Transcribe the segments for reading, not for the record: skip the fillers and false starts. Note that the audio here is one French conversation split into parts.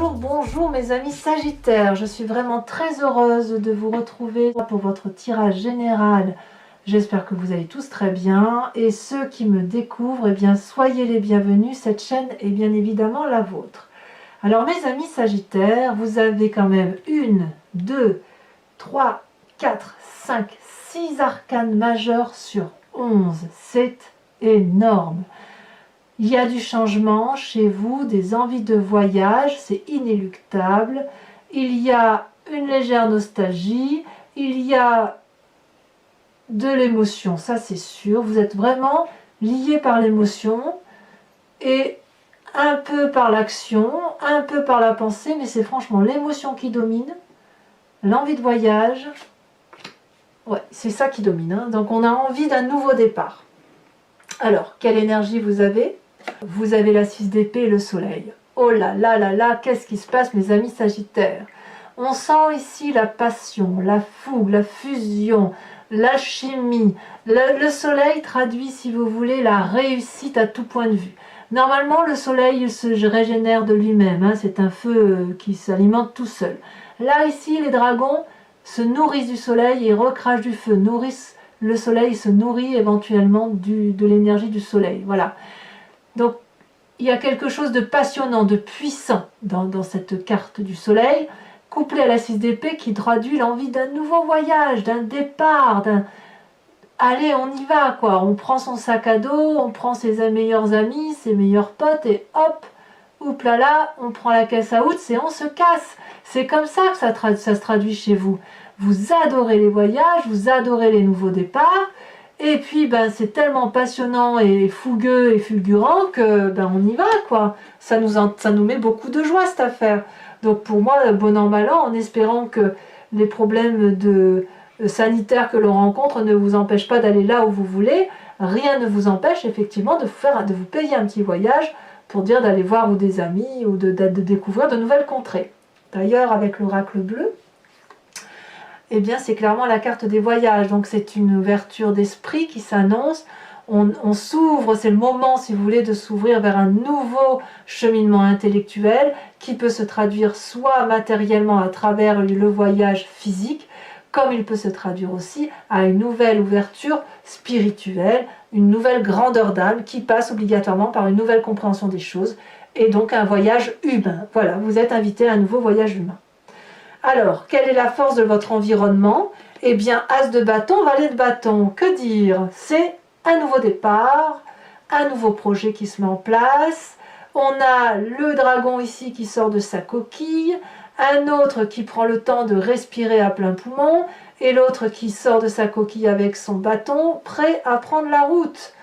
bonjour mes amis Sagittaires, je suis vraiment très heureuse de vous retrouver pour votre tirage général. J'espère que vous allez tous très bien et ceux qui me découvrent, eh bien soyez les bienvenus, cette chaîne est bien évidemment la vôtre. Alors mes amis Sagittaires, vous avez quand même 1, 2, 3, 4, 5, 6 arcanes majeures sur 11, c'est énorme. Il y a du changement chez vous, des envies de voyage, c'est inéluctable. Il y a une légère nostalgie, il y a de l'émotion, ça c'est sûr. Vous êtes vraiment liés par l'émotion et un peu par l'action, un peu par la pensée, mais c'est franchement l'émotion qui domine, l'envie de voyage. Ouais, c'est ça qui domine, hein. Donc on a envie d'un nouveau départ. Alors, quelle énergie vous avez ? Vous avez la 6 d'épée et le soleil. Oh là là là là, qu'est-ce qui se passe mes amis Sagittaires? On sent ici la passion, la fougue, la fusion, l'alchimie. Le soleil traduit, si vous voulez, la réussite à tout point de vue. Normalement, le soleil il se régénère de lui-même, hein, c'est un feu qui s'alimente tout seul. Là, ici, les dragons se nourrissent du soleil et recrachent du feu, nourrissent le soleil, se nourrit éventuellement de l'énergie du soleil. Voilà. Donc, il y a quelque chose de passionnant, de puissant dans cette carte du soleil, couplé à la 6 d'épée qui traduit l'envie d'un nouveau voyage, d'un départ, d'un... Allez, on y va, quoi. On prend son sac à dos, on prend ses meilleurs amis, ses meilleurs potes, et hop, oups là là, on prend la caisse à outils et on se casse. C'est comme ça que ça se traduit chez vous. Vous adorez les voyages, vous adorez les nouveaux départs, et puis ben, c'est tellement passionnant et fougueux et fulgurant que ben, on y va, quoi. Ça nous met beaucoup de joie cette affaire. Donc pour moi, bon an mal an, en espérant que les problèmes sanitaires que l'on rencontre ne vous empêchent pas d'aller là où vous voulez, rien ne vous empêche effectivement de vous payer un petit voyage pour dire d'aller voir ou des amis ou de découvrir de nouvelles contrées. D'ailleurs, avec l'oracle bleu, eh bien c'est clairement la carte des voyages, donc c'est une ouverture d'esprit qui s'annonce, on s'ouvre, c'est le moment si vous voulez de s'ouvrir vers un nouveau cheminement intellectuel qui peut se traduire soit matériellement à travers le voyage physique, comme il peut se traduire aussi à une nouvelle ouverture spirituelle, une nouvelle grandeur d'âme qui passe obligatoirement par une nouvelle compréhension des choses et donc un voyage humain. Voilà, vous êtes invité à un nouveau voyage humain. Alors, quelle est la force de votre environnement? Eh bien, As de bâton, Valet de bâton, que dire? C'est un nouveau départ, un nouveau projet qui se met en place. On a le dragon ici qui sort de sa coquille, un autre qui prend le temps de respirer à plein poumon, et l'autre qui sort de sa coquille avec son bâton, prêt à prendre la route.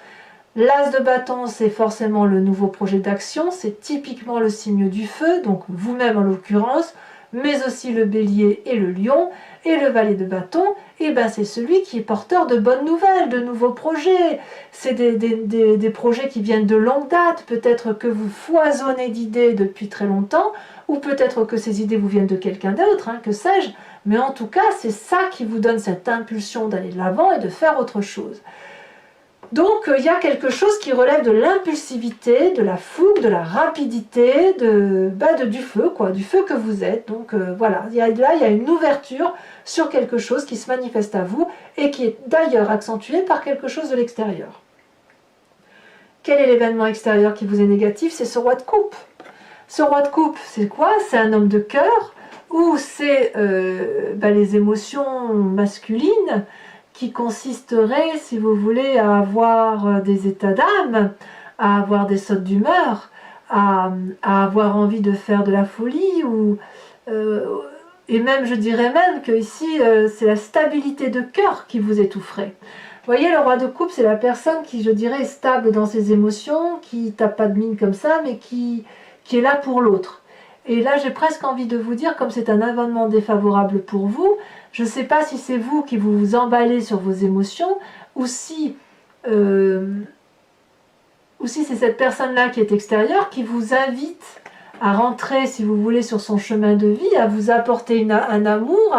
L'As de bâton, c'est forcément le nouveau projet d'action, c'est typiquement le signe du feu, donc vous-même en l'occurrence, mais aussi le bélier et le lion, et le valet de bâton, et ben c'est celui qui est porteur de bonnes nouvelles, de nouveaux projets. C'est des projets qui viennent de longue date, peut-être que vous foisonnez d'idées depuis très longtemps, ou peut-être que ces idées vous viennent de quelqu'un d'autre, hein, que sais-je, mais en tout cas c'est ça qui vous donne cette impulsion d'aller de l'avant et de faire autre chose. Donc il y a quelque chose qui relève de l'impulsivité, de la fougue, de la rapidité, du feu, quoi, du feu que vous êtes. Donc voilà, là il y a une ouverture sur quelque chose qui se manifeste à vous et qui est d'ailleurs accentué par quelque chose de l'extérieur. Quel est l'événement extérieur qui vous est négatif? C'est ce roi de coupe. Ce roi de coupe, c'est quoi? C'est un homme de cœur ou c'est les émotions masculines qui consisterait, si vous voulez, à avoir des états d'âme, à avoir des sautes d'humeur, à avoir envie de faire de la folie, et même, je dirais même que ici, c'est la stabilité de cœur qui vous étoufferait. Vous voyez, le roi de coupe, c'est la personne qui, je dirais, est stable dans ses émotions, qui tape pas de mine comme ça, mais qui est là pour l'autre. Et là, j'ai presque envie de vous dire, comme c'est un événement défavorable pour vous, je ne sais pas si c'est vous qui vous emballez sur vos émotions, ou si c'est cette personne-là qui est extérieure, qui vous invite à rentrer, si vous voulez, sur son chemin de vie, à vous apporter un amour,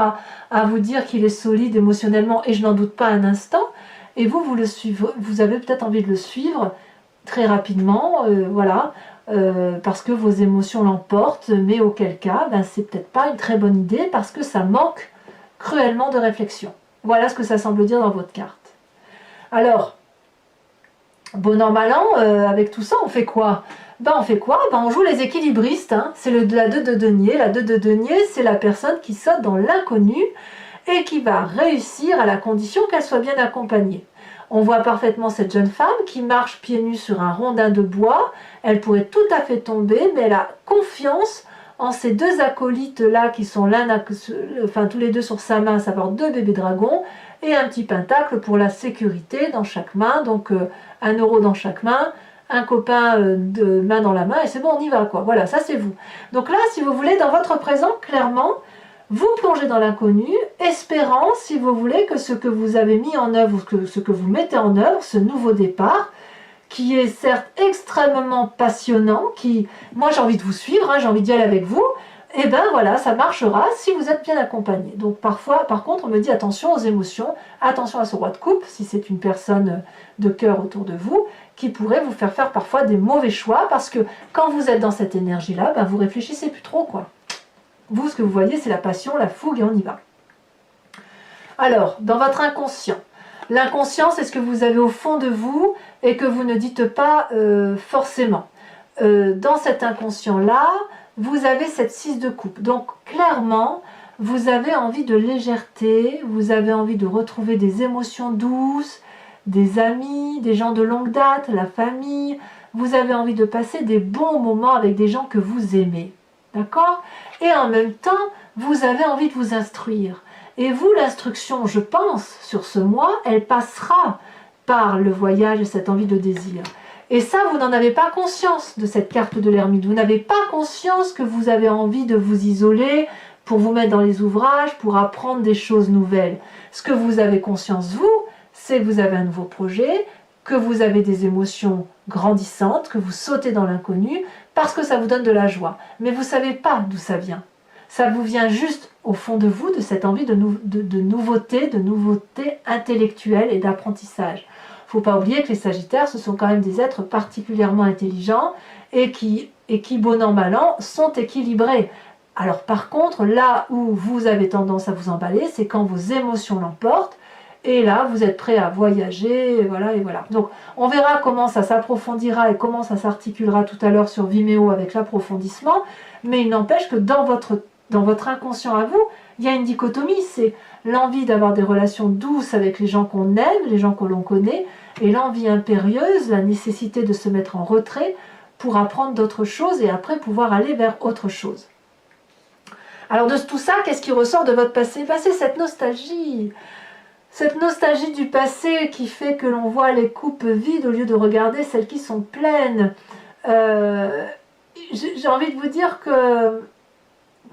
à vous dire qu'il est solide émotionnellement, et je n'en doute pas un instant, et vous le suivez, vous avez peut-être envie de le suivre très rapidement, voilà. parce que vos émotions l'emportent, mais auquel cas, ben, c'est peut-être pas une très bonne idée parce que ça manque cruellement de réflexion. Voilà ce que ça semble dire dans votre carte. Alors, bon an, mal an, avec tout ça, on fait quoi? Ben, on fait quoi? Ben, on joue les équilibristes, hein. C'est la 2 de denier. La 2 de denier, c'est la personne qui saute dans l'inconnu et qui va réussir à la condition qu'elle soit bien accompagnée. On voit parfaitement cette jeune femme qui marche pieds nus sur un rondin de bois. Elle pourrait tout à fait tomber, mais elle a confiance en ces deux acolytes-là qui sont tous les deux sur sa main, à savoir 2 bébés dragons et un petit pentacle pour la sécurité dans chaque main. Donc 1 euro dans chaque main, un copain de main dans la main et c'est bon, on y va quoi. Voilà, ça c'est vous. Donc là, si vous voulez, dans votre présent, clairement, vous plongez dans l'inconnu, espérant, si vous voulez, que ce que vous avez mis en œuvre, ou ce que vous mettez en œuvre, ce nouveau départ, qui est certes extrêmement passionnant, moi j'ai envie de vous suivre, hein, j'ai envie d'y aller avec vous, et ben voilà, ça marchera si vous êtes bien accompagné. Donc parfois, par contre, on me dit attention aux émotions, attention à ce roi de coupe, si c'est une personne de cœur autour de vous, qui pourrait vous faire parfois des mauvais choix, parce que quand vous êtes dans cette énergie-là, ben vous réfléchissez plus trop, quoi. Vous, ce que vous voyez, c'est la passion, la fougue, et on y va. Alors, dans votre inconscient, l'inconscient, c'est ce que vous avez au fond de vous et que vous ne dites pas forcément. Dans cet inconscient-là, vous avez cette 6 de coupe. Donc, clairement, vous avez envie de légèreté, vous avez envie de retrouver des émotions douces, des amis, des gens de longue date, la famille. Vous avez envie de passer des bons moments avec des gens que vous aimez. D'accord? Et en même temps, vous avez envie de vous instruire. Et vous, l'instruction, je pense, sur ce mois, elle passera par le voyage et cette envie de désir. Et ça, vous n'en avez pas conscience de cette carte de l'ermite. Vous n'avez pas conscience que vous avez envie de vous isoler pour vous mettre dans les ouvrages, pour apprendre des choses nouvelles. Ce que vous avez conscience, vous, c'est que vous avez un nouveau projet, que vous avez des émotions grandissantes, que vous sautez dans l'inconnu, parce que ça vous donne de la joie. Mais vous ne savez pas d'où ça vient. Ça vous vient juste au fond de vous, de cette envie de nouveauté intellectuelle et d'apprentissage. Il ne faut pas oublier que les Sagittaires, ce sont quand même des êtres particulièrement intelligents et qui, bon an, mal an, sont équilibrés. Alors par contre, là où vous avez tendance à vous emballer, c'est quand vos émotions l'emportent. Et là, vous êtes prêt à voyager, et voilà, et voilà. Donc, on verra comment ça s'approfondira et comment ça s'articulera tout à l'heure sur Vimeo avec l'approfondissement. Mais il n'empêche que dans votre inconscient à vous, il y a une dichotomie. C'est l'envie d'avoir des relations douces avec les gens qu'on aime, les gens que l'on connaît, et l'envie impérieuse, la nécessité de se mettre en retrait pour apprendre d'autres choses et après pouvoir aller vers autre chose. Alors, de tout ça, qu'est-ce qui ressort de votre passé? C'est cette nostalgie. Cette nostalgie du passé qui fait que l'on voit les coupes vides au lieu de regarder celles qui sont pleines. J'ai envie de vous dire que...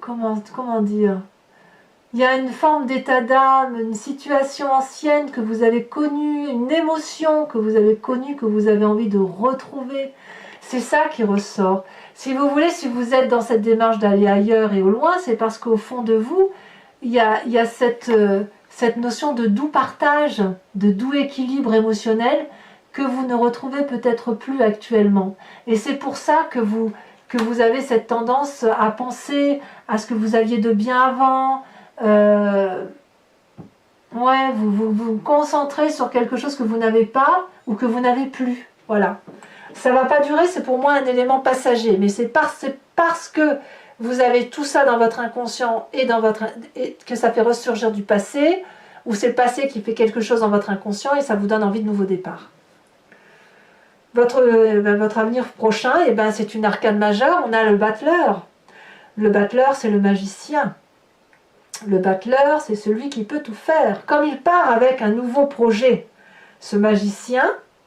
Comment dire? Il y a une forme d'état d'âme, une situation ancienne que vous avez connue, une émotion que vous avez connue, que vous avez envie de retrouver. C'est ça qui ressort. Si vous voulez, si vous êtes dans cette démarche d'aller ailleurs et au loin, c'est parce qu'au fond de vous, il y a cette notion de doux partage, de doux équilibre émotionnel que vous ne retrouvez peut-être plus actuellement. Et c'est pour ça que vous avez cette tendance à penser à ce que vous aviez de bien avant. Vous vous concentrez sur quelque chose que vous n'avez pas ou que vous n'avez plus. Voilà. Ça ne va pas durer, c'est pour moi un élément passager. Mais c'est parce que vous avez tout ça dans votre inconscient et que ça fait ressurgir du passé, ou c'est le passé qui fait quelque chose dans votre inconscient et ça vous donne envie de nouveaux départs. Votre avenir prochain, c'est une arcane majeure, on a le battleur. Le battleur, c'est le magicien. Le battleur, c'est celui qui peut tout faire. Comme il part avec un nouveau projet, ce magicien,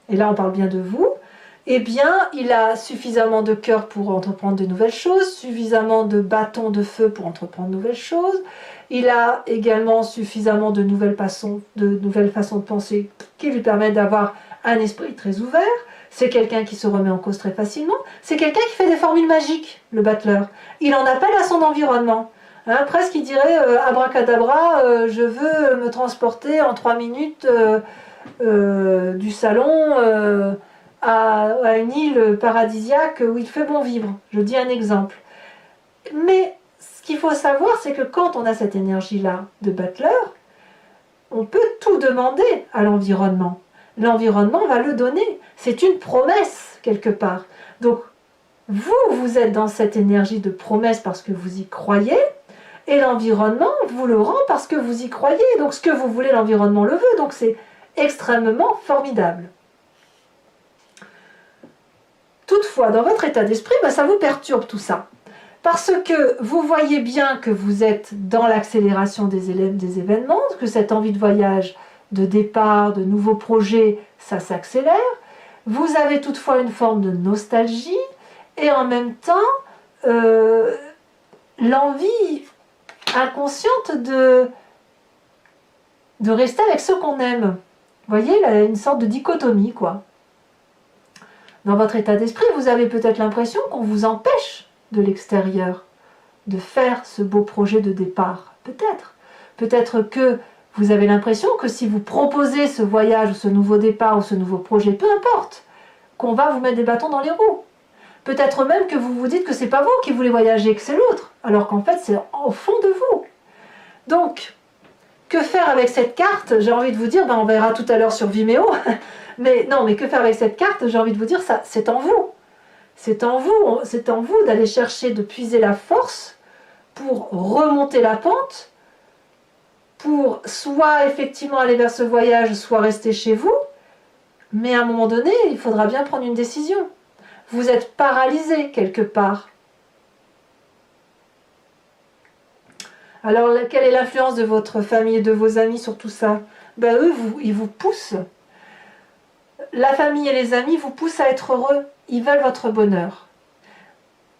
et là on parle bien de vous, il a suffisamment de cœur pour entreprendre de nouvelles choses, suffisamment de bâtons de feu pour entreprendre de nouvelles choses. Il a également suffisamment de nouvelles façons de penser qui lui permettent d'avoir un esprit très ouvert. C'est quelqu'un qui se remet en cause très facilement. C'est quelqu'un qui fait des formules magiques, le battleur. Il en appelle à son environnement. Presque il dirait abracadabra, je veux me transporter en 3 minutes du salon à une île paradisiaque où il fait bon vivre. Je dis un exemple. Mais ce qu'il faut savoir, c'est que quand on a cette énergie-là de Butler, on peut tout demander à l'environnement. L'environnement va le donner. C'est une promesse, quelque part. Donc, vous êtes dans cette énergie de promesse parce que vous y croyez, et l'environnement vous le rend parce que vous y croyez. Donc, ce que vous voulez, l'environnement le veut. Donc, c'est extrêmement formidable. Toutefois, dans votre état d'esprit, ça vous perturbe tout ça. Parce que vous voyez bien que vous êtes dans l'accélération des événements, que cette envie de voyage, de départ, de nouveaux projets, ça s'accélère. Vous avez toutefois une forme de nostalgie et en même temps l'envie inconsciente de rester avec ceux qu'on aime. Vous voyez, là, une sorte de dichotomie, quoi. Dans votre état d'esprit, vous avez peut-être l'impression qu'on vous empêche de l'extérieur de faire ce beau projet de départ. Peut-être. Peut-être que vous avez l'impression que si vous proposez ce voyage ou ce nouveau départ ou ce nouveau projet, peu importe, qu'on va vous mettre des bâtons dans les roues. Peut-être même que vous vous dites que c'est pas vous qui voulez voyager, que c'est l'autre, alors qu'en fait c'est au fond de vous. Donc, que faire avec cette carte? J'ai envie de vous dire, on verra tout à l'heure sur Vimeo, mais non, mais que faire avec cette carte? J'ai envie de vous dire, ça, c'est en vous. C'est en vous d'aller chercher, de puiser la force pour remonter la pente, pour soit effectivement aller vers ce voyage, soit rester chez vous, mais à un moment donné, il faudra bien prendre une décision. Vous êtes paralysé quelque part. Alors, quelle est l'influence de votre famille et de vos amis sur tout ça? Eux, ils vous poussent. La famille et les amis vous poussent à être heureux. Ils veulent votre bonheur.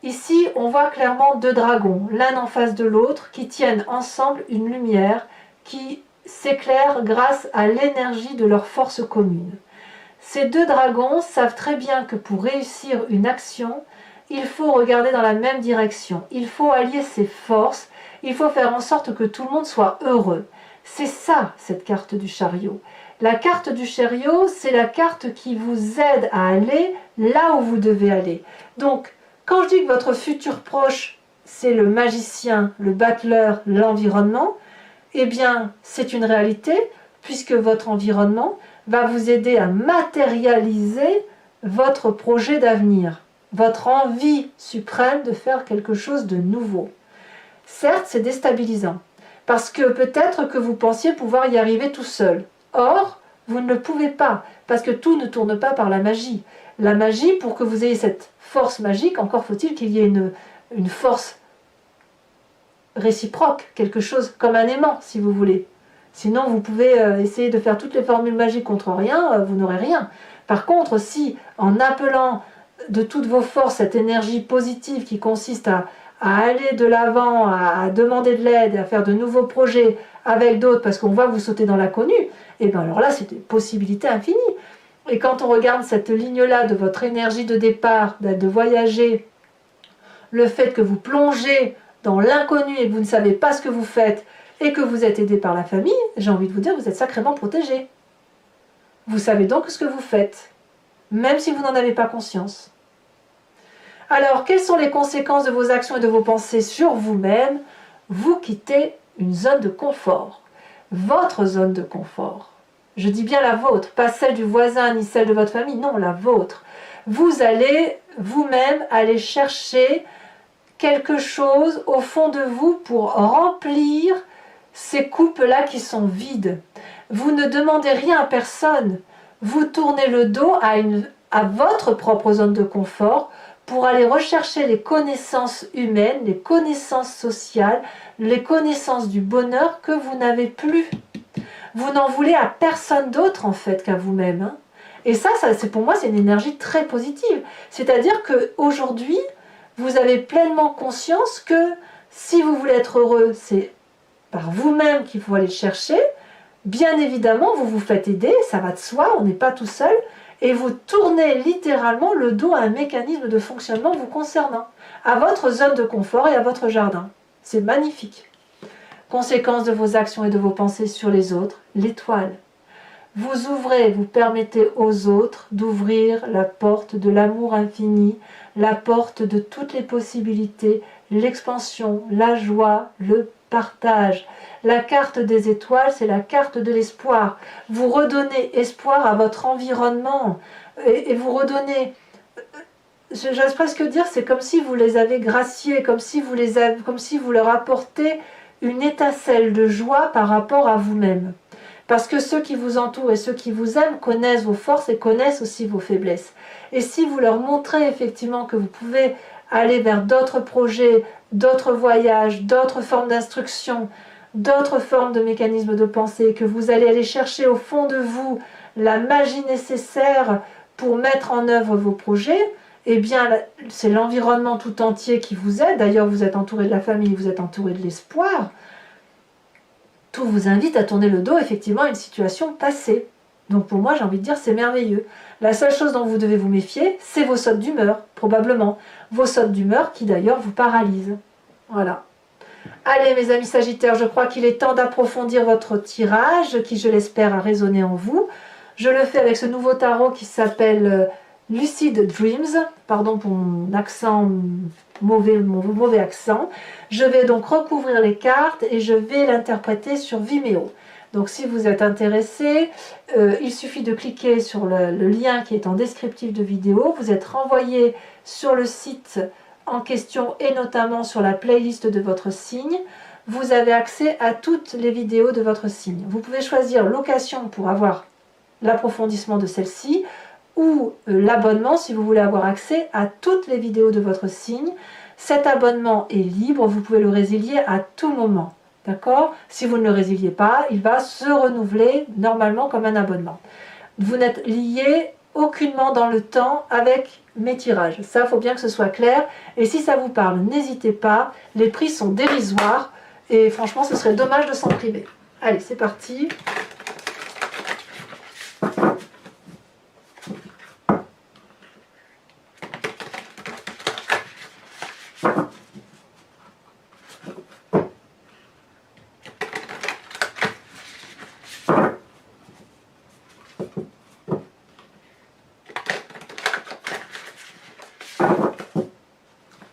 Ici, on voit clairement deux dragons, l'un en face de l'autre, qui tiennent ensemble une lumière qui s'éclaire grâce à l'énergie de leur force commune. Ces deux dragons savent très bien que pour réussir une action, il faut regarder dans la même direction. Il faut allier ses forces, il faut faire en sorte que tout le monde soit heureux. C'est ça, cette carte du chariot. La carte du chariot, c'est la carte qui vous aide à aller là où vous devez aller. Donc, quand je dis que votre futur proche, c'est le magicien, le battleur, l'environnement, eh bien, c'est une réalité, puisque votre environnement va vous aider à matérialiser votre projet d'avenir, votre envie suprême de faire quelque chose de nouveau. Certes, c'est déstabilisant, parce que peut-être que vous pensiez pouvoir y arriver tout seul. Or, vous ne le pouvez pas, parce que tout ne tourne pas par la magie. La magie, pour que vous ayez cette force magique, encore faut-il qu'il y ait une force réciproque, quelque chose comme un aimant, si vous voulez. Sinon, vous pouvez essayer de faire toutes les formules magiques contre rien, vous n'aurez rien. Par contre, si, en appelant de toutes vos forces cette énergie positive qui consiste à aller de l'avant, à demander de l'aide, à faire de nouveaux projets avec d'autres, parce qu'on va vous sauter dans l'inconnu, et bien alors là, c'est une possibilité infinie. Et quand on regarde cette ligne-là de votre énergie de départ, de voyager, le fait que vous plongez dans l'inconnu et que vous ne savez pas ce que vous faites, et que vous êtes aidé par la famille, j'ai envie de vous dire que vous êtes sacrément protégé. Vous savez donc ce que vous faites, même si vous n'en avez pas conscience. Alors, quelles sont les conséquences de vos actions et de vos pensées sur vous-même? Vous quittez une zone de confort, votre zone de confort. Je dis bien la vôtre, pas celle du voisin ni celle de votre famille, non, la vôtre. Vous allez vous-même aller chercher quelque chose au fond de vous pour remplir ces coupes-là qui sont vides. Vous ne demandez rien à personne. Vous tournez le dos à votre propre zone de confort pour aller rechercher les connaissances humaines, les connaissances sociales, les connaissances du bonheur que vous n'avez plus. Vous n'en voulez à personne d'autre en fait qu'à vous-même. Hein. Et ça c'est pour moi, c'est une énergie très positive. C'est-à-dire qu'aujourd'hui, vous avez pleinement conscience que si vous voulez être heureux, c'est par vous-même qu'il faut aller le chercher. Bien évidemment, vous vous faites aider, ça va de soi, on n'est pas tout seul, et vous tournez littéralement le dos à un mécanisme de fonctionnement vous concernant, à votre zone de confort et à votre jardin. C'est magnifique. Conséquence de vos actions et de vos pensées sur les autres, l'étoile. Vous ouvrez, vous permettez aux autres d'ouvrir la porte de l'amour infini, la porte de toutes les possibilités, l'expansion, la joie, le partage. La carte des étoiles, c'est la carte de l'espoir. Vous redonnez espoir à votre environnement et vous redonnez, j'ose presque dire, c'est comme si vous les avez graciés, comme si vous leur apportez une étincelle de joie par rapport à vous-même. Parce que ceux qui vous entourent et ceux qui vous aiment connaissent vos forces et connaissent aussi vos faiblesses. Et si vous leur montrez effectivement que vous pouvez aller vers d'autres projets, d'autres voyages, d'autres formes d'instruction, d'autres formes de mécanismes de pensée, que vous allez aller chercher au fond de vous la magie nécessaire pour mettre en œuvre vos projets, eh bien c'est l'environnement tout entier qui vous aide. D'ailleurs, vous êtes entouré de la famille, vous êtes entouré de l'espoir. Tout vous invite à tourner le dos effectivement à une situation passée. Donc pour moi, j'ai envie de dire, c'est merveilleux. La seule chose dont vous devez vous méfier, c'est vos sautes d'humeur, probablement. Vos sautes d'humeur qui d'ailleurs vous paralysent. Voilà. Allez mes amis Sagittaires, je crois qu'il est temps d'approfondir votre tirage, qui je l'espère a résonné en vous. Je le fais avec ce nouveau tarot qui s'appelle Lucid Dreams. Pardon pour mon accent, mon mauvais accent. Je vais donc recouvrir les cartes et je vais l'interpréter sur Vimeo. Donc si vous êtes intéressé, il suffit de cliquer sur le lien qui est en descriptif de vidéo. Vous êtes renvoyé sur le site en question et notamment sur la playlist de votre signe. Vous avez accès à toutes les vidéos de votre signe. Vous pouvez choisir location pour avoir l'approfondissement de celle-ci ou l'abonnement si vous voulez avoir accès à toutes les vidéos de votre signe. Cet abonnement est libre, vous pouvez le résilier à tout moment. D'accord? Si vous ne le résiliez pas, il va se renouveler normalement comme un abonnement. Vous n'êtes lié aucunement dans le temps avec mes tirages. Ça, il faut bien que ce soit clair. Et si ça vous parle, n'hésitez pas. Les prix sont dérisoires. Et franchement, ce serait dommage de s'en priver. Allez, c'est parti.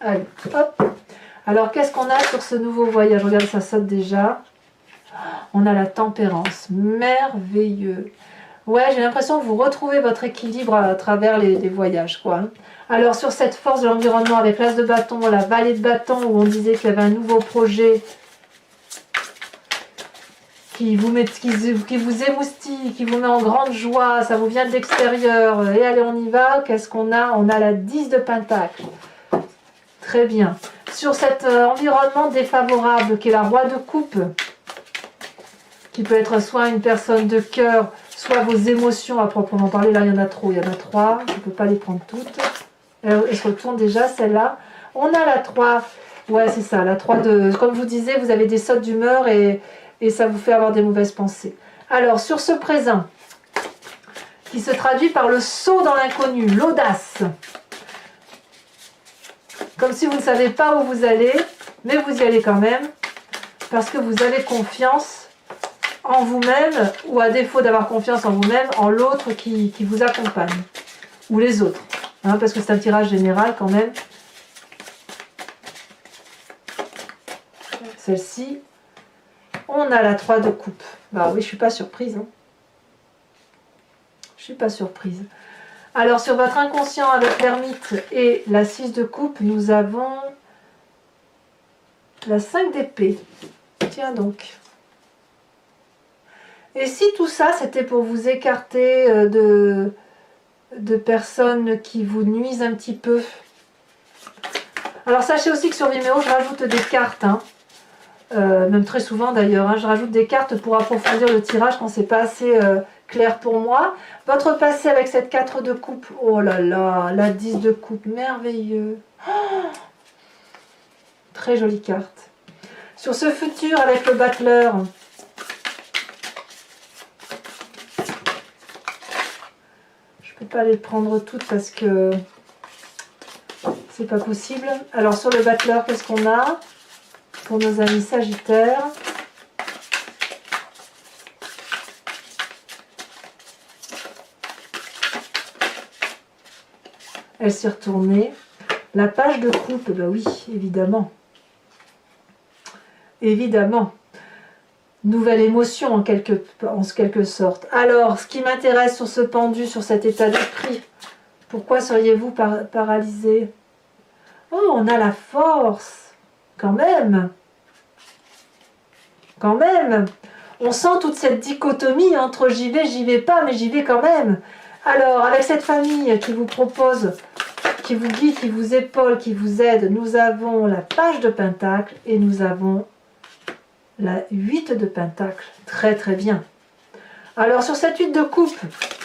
Allez, hop. Alors, qu'est-ce qu'on a sur ce nouveau voyage? Regarde, ça saute déjà. On a la tempérance. Merveilleux. Ouais, j'ai l'impression que vous retrouvez votre équilibre à travers les voyages, quoi. Alors, sur cette force de l'environnement avec l'as de bâton, la vallée de bâton, où on disait qu'il y avait un nouveau projet qui vous émoustille, qui vous met en grande joie, ça vous vient de l'extérieur. Et allez, on y va. Qu'est-ce qu'on a? On a la 10 de Pentacle. Très bien. Sur cet environnement défavorable qui est la roi de coupe, qui peut être soit une personne de cœur, soit vos émotions à proprement parler. Là, il y en a trop, il y en a 3. Je ne peux pas les prendre toutes. Elle se retourne déjà, celle-là. On a la 3. Ouais, c'est ça, la 3 de... Comme je vous disais, vous avez des sautes d'humeur et ça vous fait avoir des mauvaises pensées. Alors, sur ce présent, qui se traduit par le saut dans l'inconnu, l'audace. Comme si vous ne savez pas où vous allez, mais vous y allez quand même, parce que vous avez confiance en vous-même, ou à défaut d'avoir confiance en vous-même, en l'autre qui vous accompagne, ou les autres, hein, parce que c'est un tirage général quand même. Celle-ci, on a la 3 de coupe. Bah oui, je suis pas surprise. Hein. Je suis pas surprise. Alors, sur votre inconscient avec l'ermite et la 6 de coupe, nous avons la 5 d'épée. Tiens donc. Et si tout ça, c'était pour vous écarter de personnes qui vous nuisent un petit peu? Alors, sachez aussi que sur Vimeo, je rajoute des cartes. Hein. Même très souvent d'ailleurs. Hein, je rajoute des cartes pour approfondir le tirage quand c'est pas assez... clair pour moi. Votre passé avec cette 4 de coupe. Oh là là, la 10 de coupe. Merveilleux. Oh, très jolie carte. Sur ce futur avec le battleur. Je peux pas les prendre toutes parce que c'est pas possible. Alors sur le battleur, qu'est-ce qu'on a pour nos amis Sagittaires? Elle s'est retournée. La page de coupe, ben oui, évidemment. Évidemment. Nouvelle émotion en quelque sorte. Alors, ce qui m'intéresse sur ce pendu, sur cet état d'esprit, pourquoi seriez-vous paralysé? Oh, on a la force, quand même. Quand même. On sent toute cette dichotomie entre j'y vais pas, mais j'y vais quand même. Alors, avec cette famille qui vous propose, qui vous guide, qui vous épaule, qui vous aide, nous avons la page de Pentacle et nous avons la 8 de Pentacle. Très très bien. Alors sur cette 8 de coupe,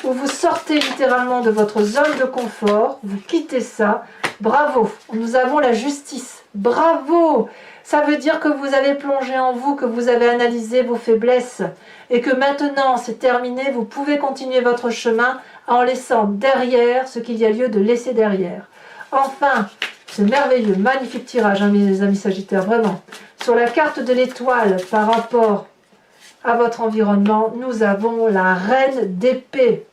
où vous sortez littéralement de votre zone de confort, vous quittez ça, bravo. Nous avons la justice. Bravo. Ça veut dire que vous avez plongé en vous, que vous avez analysé vos faiblesses et que maintenant c'est terminé, vous pouvez continuer votre chemin en laissant derrière ce qu'il y a lieu de laisser derrière. Enfin, c'est merveilleux, magnifique tirage, hein, mes amis Sagittaires, vraiment. Sur la carte de l'étoile par rapport à votre environnement, nous avons la reine d'épée.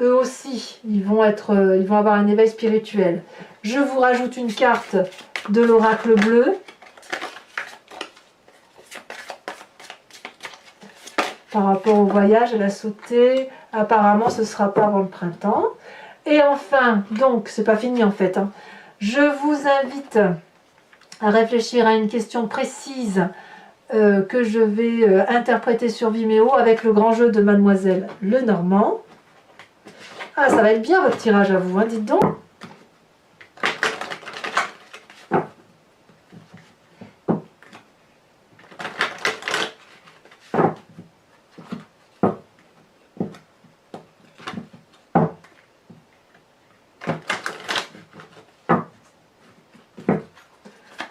Eux aussi, ils vont avoir un éveil spirituel. Je vous rajoute une carte de l'oracle bleu. Par rapport au voyage, elle a sauté. Apparemment, ce ne sera pas avant le printemps. Et enfin, donc, c'est pas fini en fait, hein. Je vous invite à réfléchir à une question précise que je vais interpréter sur Vimeo avec le grand jeu de Mademoiselle Lenormand. Ah, ça va être bien votre tirage à vous, hein, dites donc.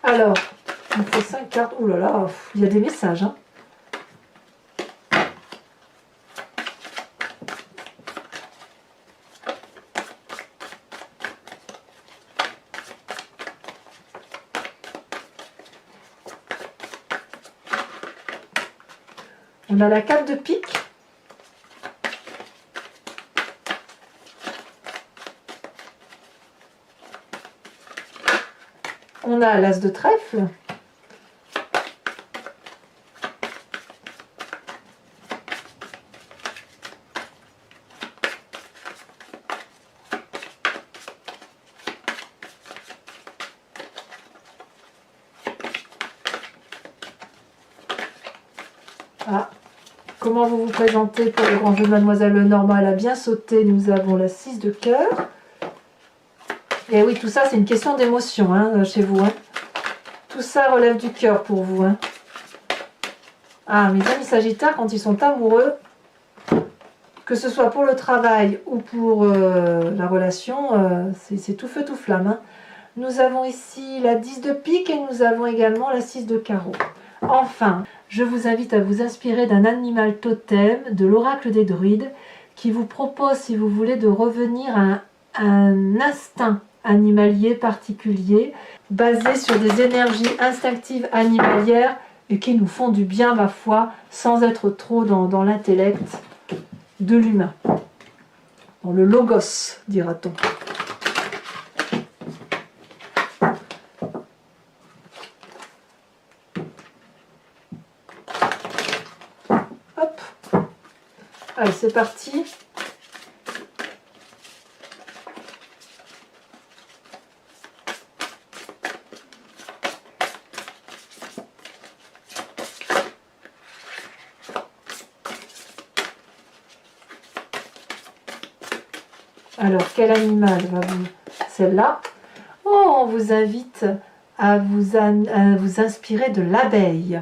Alors, on fait 5 cartes. Ouh là là, il y a des messages, hein. On a la 4 de pique. On a l'as de trèfle. Ah, comment vous vous présentez pour le grand jeu de Mademoiselle Lenormand? Elle a bien sauté. Nous avons la 6 de cœur. Et oui, tout ça, c'est une question d'émotion, hein, chez vous, hein. Tout ça relève du cœur pour vous, hein. Ah, mes amis Sagittaires, quand ils sont amoureux, que ce soit pour le travail ou pour la relation, c'est tout feu, tout flamme, hein. Nous avons ici la 10 de pique et nous avons également la 6 de carreau. Enfin, je vous invite à vous inspirer d'un animal totem de l'oracle des druides qui vous propose, si vous voulez, de revenir à un instinct animalier particulier basé sur des énergies instinctives animalières et qui nous font du bien, ma foi, sans être trop dans l'intellect de l'humain, dans le logos, dira-t-on. Hop, allez, c'est parti. Alors, quel animal va vous... Celle-là. Oh, on vous invite à vous inspirer de l'abeille.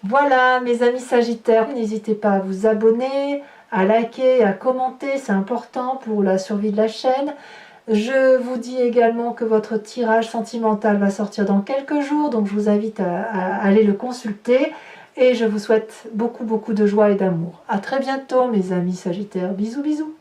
Voilà, mes amis Sagittaires, n'hésitez pas à vous abonner, à liker, à commenter, c'est important pour la survie de la chaîne. Je vous dis également que votre tirage sentimental va sortir dans quelques jours, donc je vous invite à aller le consulter. Et je vous souhaite beaucoup de joie et d'amour. À très bientôt, mes amis Sagittaires. Bisous, bisous.